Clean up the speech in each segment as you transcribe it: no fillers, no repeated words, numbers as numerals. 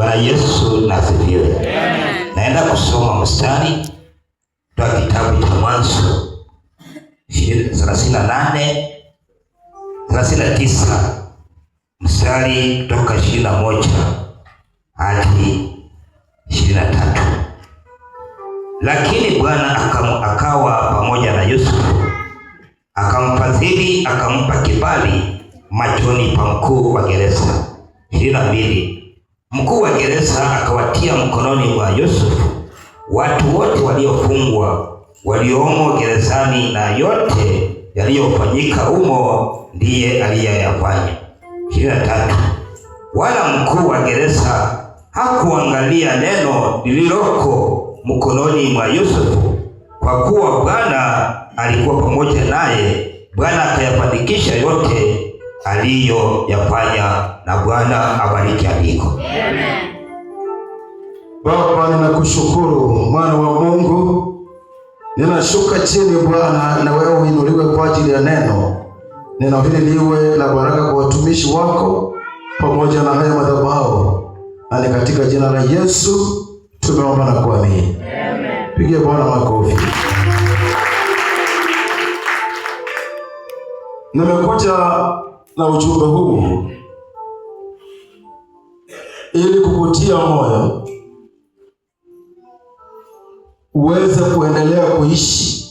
Bwana Yesu asifiwe. Amen. Naenda kusoma mstari kutoka kitabu cha Mwanzo 39 mstari kutoka 21 hadi 23. Lakini Bwana akawa pamoja na Yusufu, akamfadhili, akampa kibali machoni pa mkuu wa gereza. 22. Mkuu wa gereza akawatia mkononi mwa Yusufu watu wote waliofungwa waliomo gerezani, na yote yaliyofanyika humo ndiye aliyoyafanya. 23. Wala mkuu wa gereza hakuangalia neno lililoko mkononi mwa Yusufu, kwa kuwa Bwana alikuwa pamoja naye. Bwana akayafanikisha yote aliyoyafanya, na Bwana abariki andiko. Amen. Baba, ninakushukuru mwana wa Mungu. Ninashuka chini Bwana, na wewe uinuliwe kwa ajili ya neno. Neno hili liwe la baraka kwa watumishi wako pamoja na haya madhabahu. Na ni katika jina la Yesu tumeomba na kuamini. Amen. Pigie Bwana makofi. Nimekuja na ujumbe huu ili kukutia moyo uweze kuendelea kuishi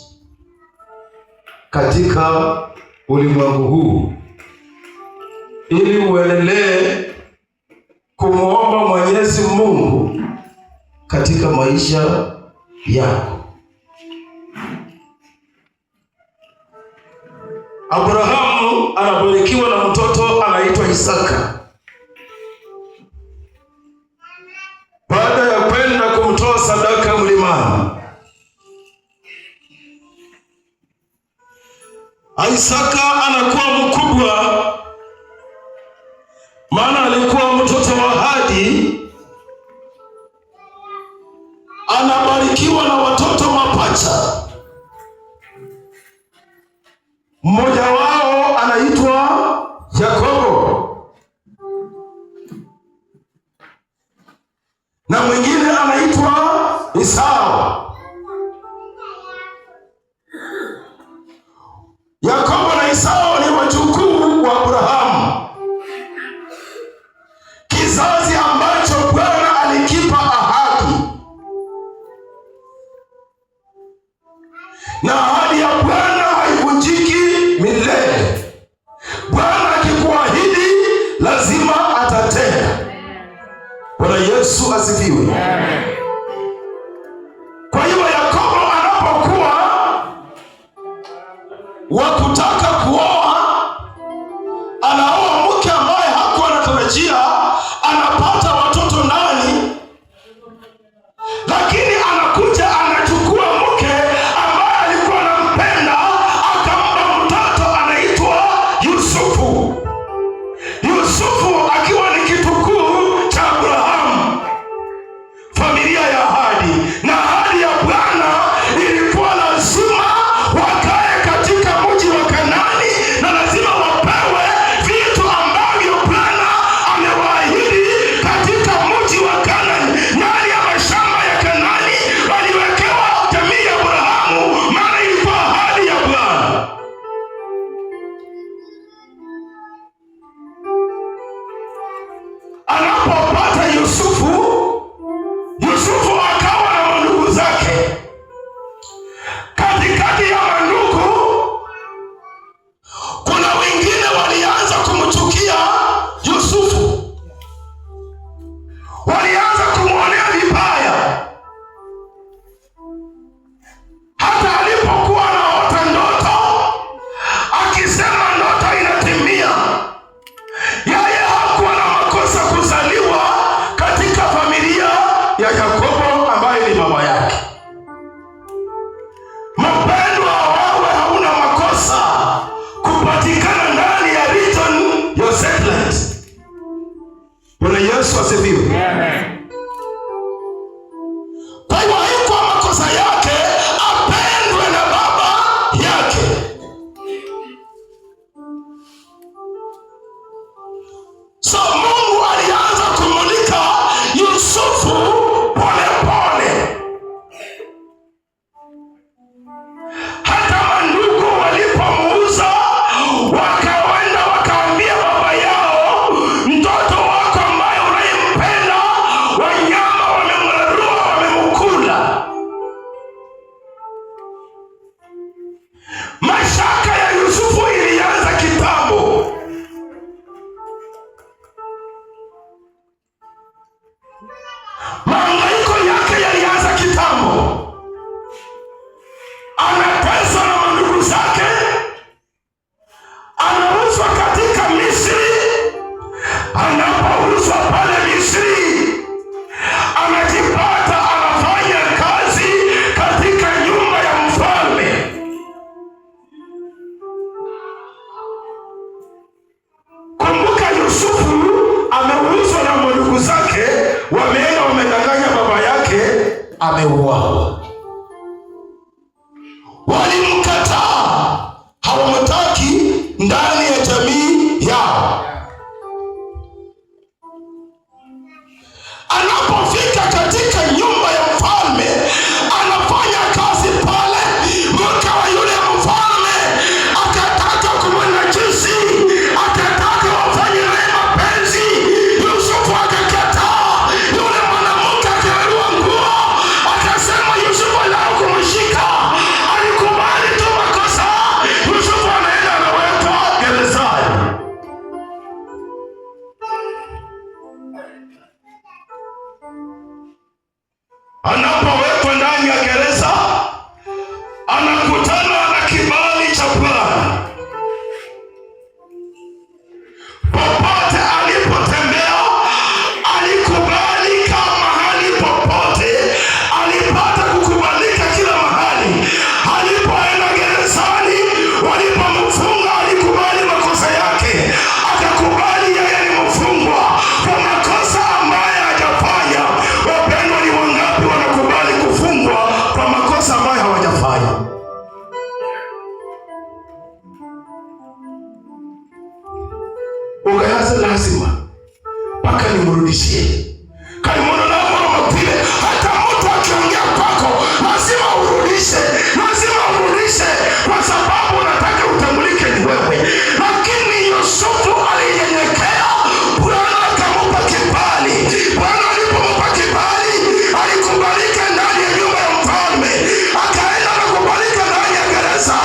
katika ulimwengu huu, ili uendelee kumwomba Mwenyezi Mungu katika maisha yako. Abrahamu anabarikiwa na mtoto anaitwa Isaka. Baada ya kwenda kumtoa sadaka mlimani, Isaka anakuwa mkubwa, maana alikuwa mtoto wa ahadi. Anabarikiwa na watoto mapacha. Mmoja wao anaitwa Yakobo na mwingine anaitwa Esau. Yakobo na Esau ni wajukuu wa Abrahamu, kizazi ambacho Bwana alikipa ahadi, na ahadi ya Bwana haivunjiki milele. Bwana akikuahidi lazima atatenda. Bwana Yesu asifiwe. Kwa hiyo Yakobo anapokuwa wa kutaka kuoa, anaoa mke ambaye hakuwa anatarajia anapata watoto ndani, lakini anakuja anachukua mke ambaye alikuwa anampenda, akampa mtoto anaitwa Yusufu. Yusufu akiwa ni kitukuu cha Abrahamu. hawa. Walimkataa, hawamtaki ndani ya jamii yao. Anapofika katika nyumba ya mfalme, anafanya kazi pale. Mke wa yule mfalme akataka kumnajisi, akataka wafanye naye mapenzi. Yusufu akakataa. Yule mwanamke akararua nguo, akasema Yusufu lao kumshika. Alikubali tu makosa. Yusufu anaenda anawekwa gerezani. Anapowekwa ndani ya gereza, anakutana na kibali cha Bwana. Popote alipotembea, alikubalika mahali popote, alipata kukubalika kila mahali. Alipoenda gerezani, walipomfunga, alikubali makosa yake, akakubali yeye ni mfungwa kwa makosa ambaye hajafanya. Wapendwa, ni wangapi wanakubali kufungwa kwa makosa ambayo hawajafanya? Ugayaza lazima mpaka nimrudishie. Kalimona na mapile, hata mtu akiongea kwako lazima urudishe, lazima urudishe, kwa sababu unataka utambulike ni wewe. Lakini Yusufu alinyenyekea, Bwana akampa kibali. Bwana alipompa kibali, alikubalika ndani ya nyumba ya mfalme, akaenda na kubalika ndani ya gereza,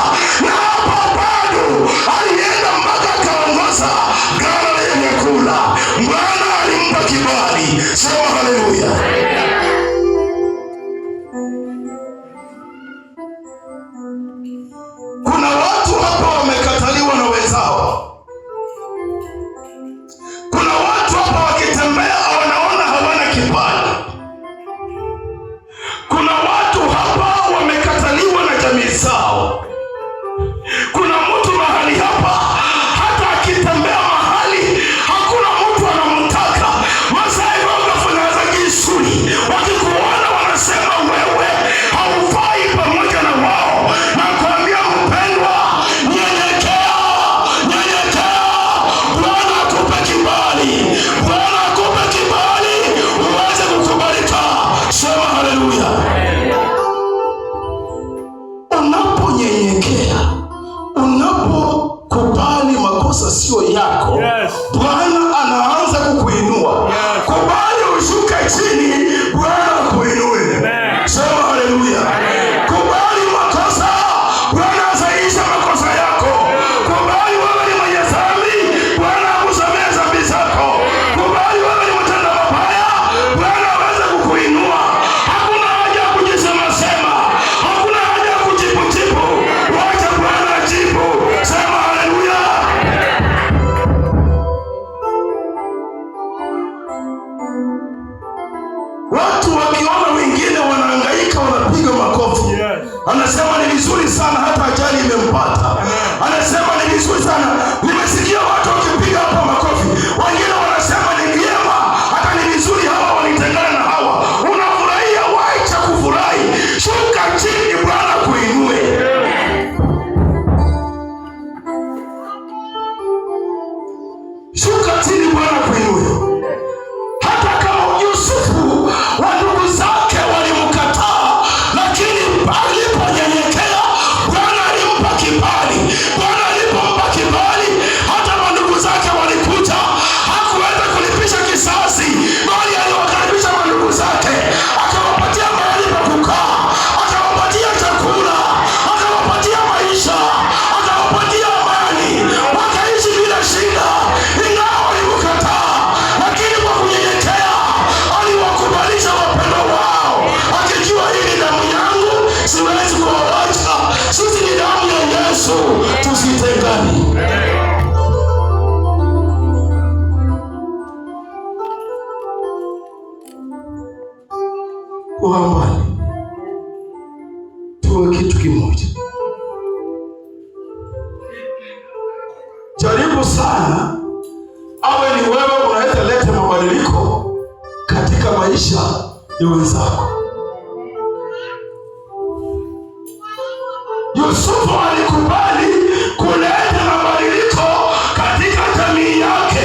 na hapo bado alienda mpaka akaongoza ghala ya vyakula. Bwana alimpa kibali. Sema haleluya. Kuna watu hapa wamekataliwa na wenzao. Kuna watu hapa wakitembea wanaona hawana kibali. Kuna watu hapa wamekataliwa na jamii zao. Kuna mtu mahali hapa, hata akitembea mahali hakuna mtu anamtaka. Masai wanafanya gisuri, wakikuona wanasema wewe haufai pamoja na wao. Na kuambia mpendwa, nyenyekea, nyenyekea. Bwana akupe kibali, Bwana akupe kibali uweze kukubalika. Sema haleluya. Unaponyenyekea, unapokubali makosa sio yako, Bwana anaanza kukuinua. Kubali ushuke chini, Bwana akuinue. Sema haleluya. Kubali makosa, Bwana asaisha makosa yako. Kubali wewe ni mwenye dhambi, Bwana akusamehe dhambi zako. Kubali wewe ni mtenda mabaya, Bwana aweze kukuinua. Hakuna haja ya kujisema sema, hakuna haja ya kujibu. Wacha Bwana ajibu. Sema haleluya. Watu wakiona wengine wanahangaika, wanapiga makofi. Anasema ni vizuri sana, hata ajali imempata. Anasema ni vizuri sana. Nimesikia watu wakipiga hapa makofi. Wengine wanasema ni vyema, hata ni vizuri hawa walitengana na hawa. Unafurahia, wacha kufurahi. Shuka chini, Bwana kuinue. Shuka chini, Bwana kuinue. Hata kama Yusufu wa ndugu zake walimkataa, lakini aliponyenyekea, Bwana alimpa kibali. Bwana alipompa kibali, hata mandugu zake walikuja. Hakuweza kulipisha kisasi, bali aliwakaribisha mandugu zake, akawapatia mahali pa kukaa, akawapatia chakula, akawapatia maisha, akawapatia amani, wakaishi bila shida. Ingawa walimkataa, lakini kwa kunyenyekea aliwakubalisha wapendwa wao, akijua hii ni damu yangu, siwezi kuwawacha. Sisi ni damu ya Yesu, tusitengani. Kuhambani tuwe kitu kimoja. Jaribu sana awe ni wewe unaweza leta mabadiliko katika maisha ya wenzako. Yusufu alikubali kuleta mabadiliko katika jamii yake,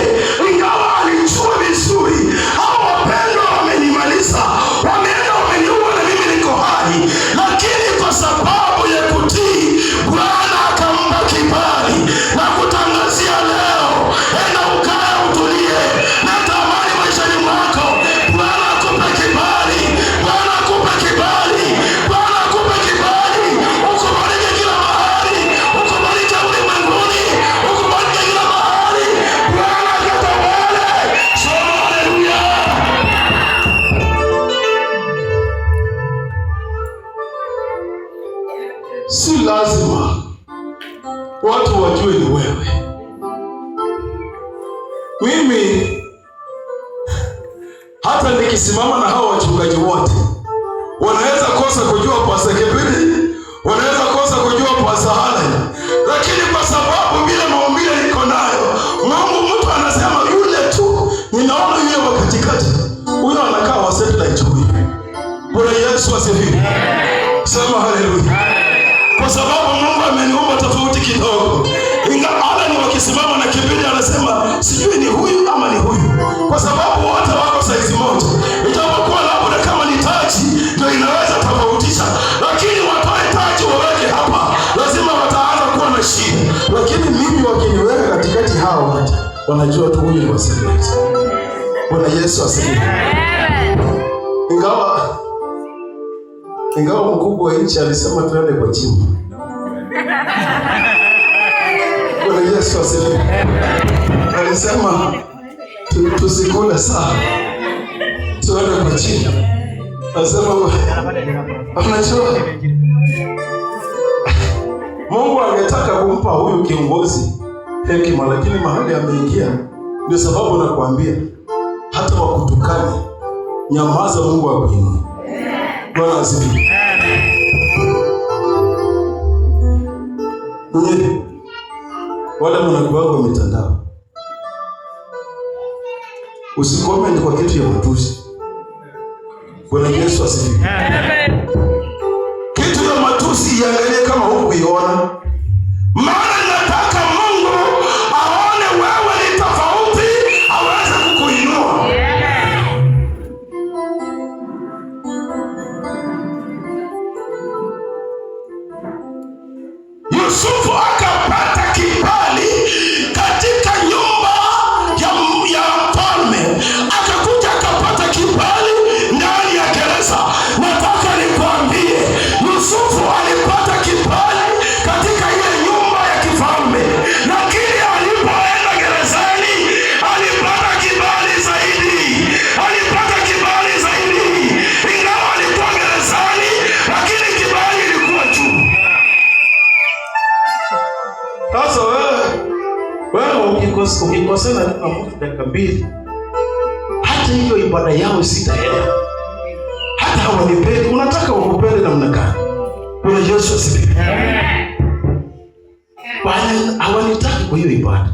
ingawa alijua vizuri hao wapendwa wamenimaliza, wameenda wameniua na mimi niko hai, lakini kwa sababu ya kutii Bwana akampa kibali na kutangazia leo, enda ukae utulie na tamani maishani mwako. Bwana akupe kibali, Bwana akupe kibali, Bwana akupe kibali, ukubalike kila mahali, ukubalike ulimwenguni, ukubalike kila mahali. Bwana akatawale. Sema haleluya. Si lazima watu wajue ni wewe. Mimi hata nikisimama na hao wachungaji wote, wanaweza kosa kujua Pastor Kibiri, wanaweza kosa kujua Pastor Hana, lakini kwa sababu bila maumbile niko nayo, Mungu mtu anasema yule tu, ninaona yule wa katikati, huyo anakaa wa satellite huyo. Bwana Yesu asifiwe. Sema haleluya. Kwa sababu Mungu ameniumba tofauti kidogo. Ingawa ni wakisimama na Kibiri anasema sijui ni huyu ama ni huyu, kwa sababu wote wako size moja. Ijapokuwa labda kama ni taji ndio inaweza tofautisha, lakini watoe taji waweke hapa, lazima wataanza kuwa na shida. Lakini mimi wakiniweka katikati hao watu, wanajua tu huyu ni wa secret. Bwana Yesu asifiwe. Ingawa mkubwa wa nchi alisema tuende kwa chini. Bwana Yesu asifiwe. Alisema tusikule sana, tuende kwa chini. Alisema unajua Mungu angetaka kumpa huyu kiongozi hekima, lakini mahali ameingia, ndio sababu nakwambia hata wakutukane, nyamaza, Mungu akuinue. Bwana asifiwe. Wale mnakuwa kwa mitandao, usikomenti kwa kitu ya matusi. Bwana Yesu asifiwe. Kitu ya matusi iangalie kama hukuiona, maana nataka Mungu aone wewe ni tofauti, aweze kukuinua. Yusufu akapata kibali katika nyumba ya mfalme, akakuja akapata kibali ndani ya gereza. Nataka nikwambie, Yusufu alipata kibali katika ile nyumba ya kifalme, lakini alipoenda gerezani alipata kibali zaidi, alipata kibali zaidi. Ingawa alikuwa gerezani, lakini kibali ilikuwa juu. Sasa wewe ukikosana na mtu dakika mbili, hata hiyo ibada yao sitaenda, hata hawanipendi. Unataka wakupende namna gani? Bwana Yesu asifiwe. Bwana hawanitaki kwa hiyo ibada.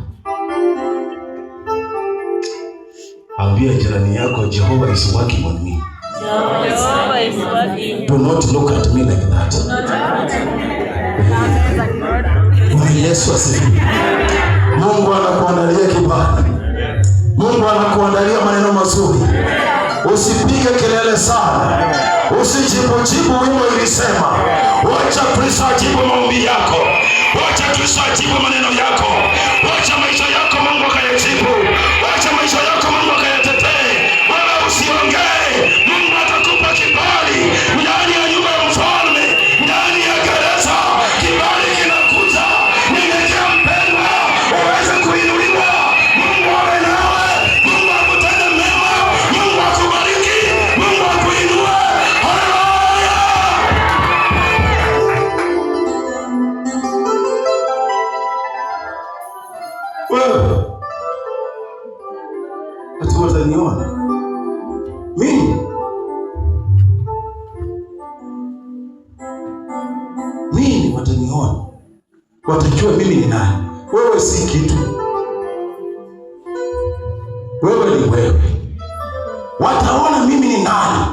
Ambia jirani yako, Jehovah is working on me. Jehovah is working. Do not look at me like that. Bwana Yesu asifiwe. Mungu anakuandalia kibali. Mungu anakuandalia maneno mazuri. Usipige kelele sana. Usijibu wimbo ilisema. Wacha Kristo ajibu maombi yako. Wacha Kristo ajibu maneno yako. Wacha maisha yako Mungu akayajibu. Wacha maisha yako Mungu akayatetee. Wala usiongee. Mungu atakupa kibali ndani ya nyumba ya mfalme, ndani ya gereza. Kibali kinakuja. Nyenyekea mpendwa, uweze kuinuliwa. Mungu awe nawe. Mungu akutende mema. Mungu akubariki. Mungu akuinue. Haleluya. Wewe ati wataniona mimi wataniona, watajua mimi ni nani. Wewe si kitu, wewe ni wewe. Wataona mimi ni nani.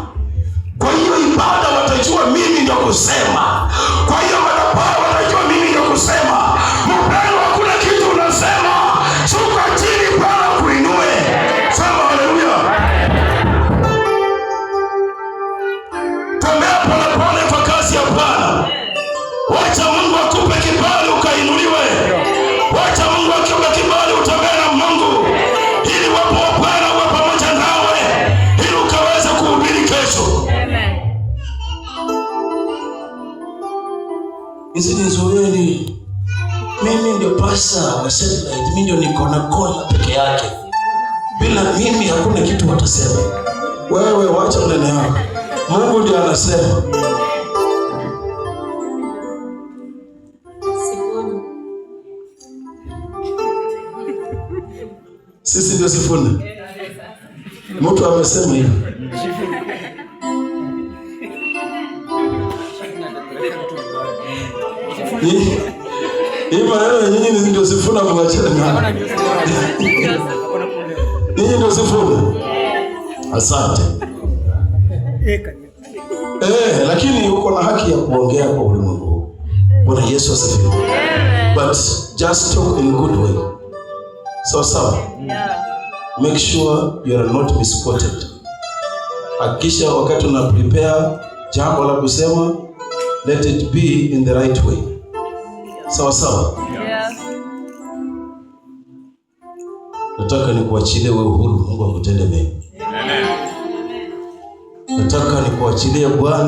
Kwa hiyo ibada watajua mimi ndio kusema. Kwa hiyo madhabahu watajua ainuliwe. Wacha Mungu akiwa kibali utembee na Mungu, ili wapo wa Bwana uwe pamoja nawe, ili ukaweze kuhubiri kesho. Amen. Hizi ni zoezi. Mimi ndio pasta wa Satellite, mimi ndio niko na kola peke yake. Bila mimi hakuna kitu watasema. Wewe wacha maneno yako. Mungu ndiye anasema. Sisi ndio Sifuna. Mtu amesema hivi. Hii maneno nyinyi ndio Sifuna mwachana na. Nyinyi ndio Sifuna. Asante. Lakini uko na haki ya kuongea kwa ulimwengu. Bwana Yesu asifiwe. But just talk in a good way. So. Make sure you are not misquoted. Hakikisha wakati una prepare jambo la kusema, let it be in the right way. Sawa. Nataka nikuachilie wewe uhuru, Mungu akutende mema. Nataka nikuachilie Bwana